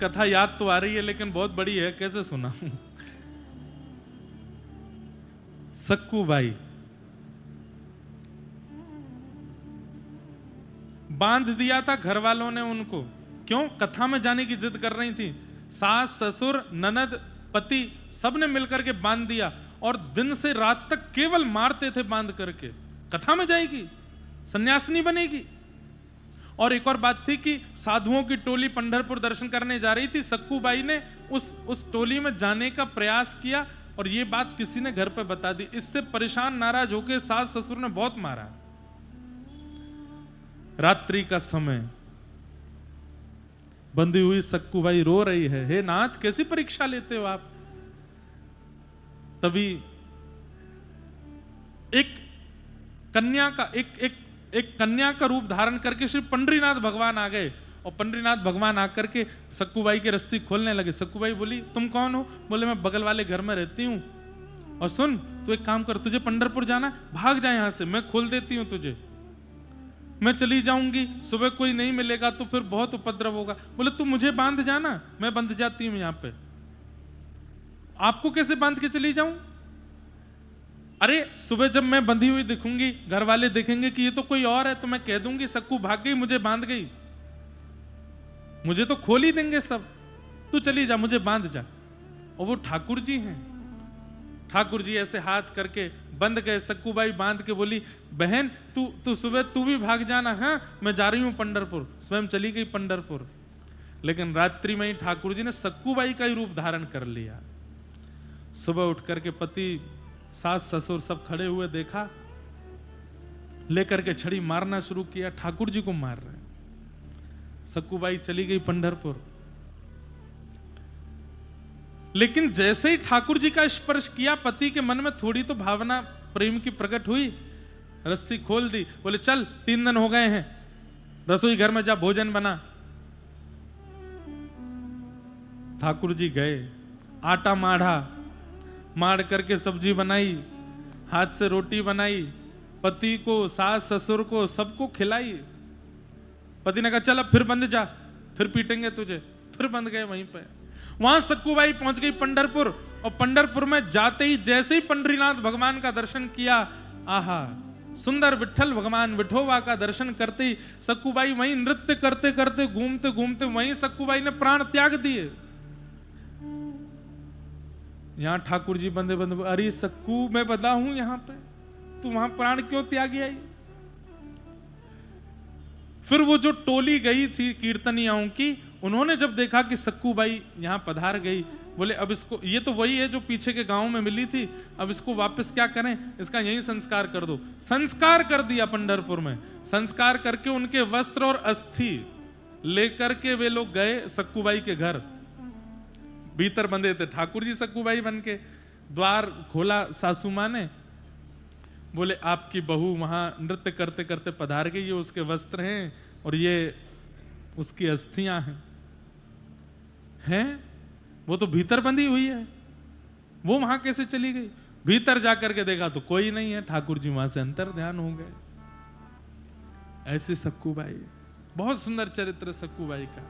कथा याद तो आ रही है लेकिन बहुत बड़ी है, कैसे सुनाऊं। सक्कू बाई बांध दिया था घर वालों ने उनको, क्यों? कथा में जाने की जिद कर रही थी। सास ससुर ननद पति सब ने मिलकर के बांध दिया और दिन से रात तक केवल मारते थे बांध करके। कथा में जाएगी, सन्यासिनी बनेगी। और एक और बात थी कि साधुओं की टोली पंढरपुर दर्शन करने जा रही थी। सक्कू बाई ने उस टोली में जाने का प्रयास किया और ये बात किसी ने घर पे बता दी। इससे परेशान नाराज होकर सास ससुर ने बहुत मारा। रात्रि का समय, बंधी हुई सक्कू बाई रो रही है, हे नाथ कैसी परीक्षा लेते हो आप। तभी एक कन्या का एक कन्या का रूप धारण करके श्री पंडरीनाथ भगवान आ गए और पंडरीनाथ भगवान आकर के सक्कूबाई की रस्सी खोलने लगे। सक्कूबाई बोली, तुम कौन हो? बोले, मैं बगल वाले घर में रहती हूं। और सुन, तू एक काम कर, तुझे पंढरपुर जाना, भाग जा यहां से, मैं खोल देती हूं तुझे। मैं चली जाऊंगी, सुबह कोई नहीं मिलेगा तो फिर बहुत उपद्रव होगा। बोले, तू मुझे बांध जाना, मैं बंध जाती हूं यहां पे। आपको कैसे बांध के चली जाऊं? अरे सुबह जब मैं बंधी हुई दिखूंगी, घर वाले देखेंगे कि ये तो कोई और है, तो मैं कह दूंगी सक्कू भाग गई, मुझे बांध गई, मुझे तो खोल ही देंगे सब। तू चली जा, मुझे बांध जा। और वो ठाकुर जी हैं। ठाकुर जी ऐसे हाथ करके बंद गए। सक्कूबाई बांध के बोली, बहन तू सुबह तू भी भाग जाना, हाँ मैं जा रही हूं पंढरपुर। स्वयं चली गई पंढरपुर। लेकिन रात्रि में ही ठाकुर जी ने सक्कूबाई का ही रूप धारण कर लिया। सुबह उठ करके पति सास ससुर सब खड़े हुए देखा, लेकर के छड़ी मारना शुरू किया, ठाकुर जी को मार रहे। सक्कूबाई चली गई पंढरपुर। लेकिन जैसे ही ठाकुर जी का स्पर्श किया, पति के मन में थोड़ी तो भावना प्रेम की प्रकट हुई। रस्सी खोल दी, बोले चल 3 दिन हो गए हैं, रसोई घर में जा, भोजन बना। ठाकुर जी गए, आटा माड़ करके सब्जी बनाई, हाथ से रोटी बनाई, पति को सास ससुर को सबको खिलाई। पति ने कहा चल अब फिर बंध जा, फिर पीटेंगे तुझे। फिर बंध गए वहीं पे। वहां सक्कूबाई पहुंच गई पंढरपुर। और पंढरपुर में जाते ही जैसे ही पंडरीनाथ भगवान का दर्शन किया, आहा सुंदर विठल भगवान विठोबा का दर्शन करते ही सक्कूबाई वहीं नृत्य करते करते घूमते घूमते वहीं सक्कूबाई ने प्राण त्याग दिए। यहां ठाकुर जी बंदे बंदे, अरे सक्कू मैं बता हूं यहां पे, तू वहां प्राण क्यों त्यागी आई? फिर वो जो टोली गई थी कीर्तनियाओं की, उन्होंने जब देखा कि सक्कूबाई यहां पधार गई, बोले अब इसको, ये तो वही है जो पीछे के गांव में मिली थी, अब इसको वापस क्या करें, इसका यही संस्कार कर दो। संस्कार कर दिया पंढरपुर में। संस्कार करके उनके वस्त्र और अस्थि लेकर के वे लोग गए सक्कूबाई के घर। भीतर बंधे थे ठाकुर जी सक्कूबाई बन के। द्वार खोला सासू मां ने, बोले आपकी बहू वहां नृत्य करते करते पधार गई, ये उसके वस्त्र हैं और ये उसकी अस्थियां हैं। वो तो भीतर बंधी हुई है, वो वहां कैसे चली गई? भीतर जाकर के देखा तो कोई नहीं है। ठाकुर जी वहां से अंतर ध्यान हो गए। ऐसी सक्कूबाई, बहुत सुंदर चरित्र सक्कूबाई का।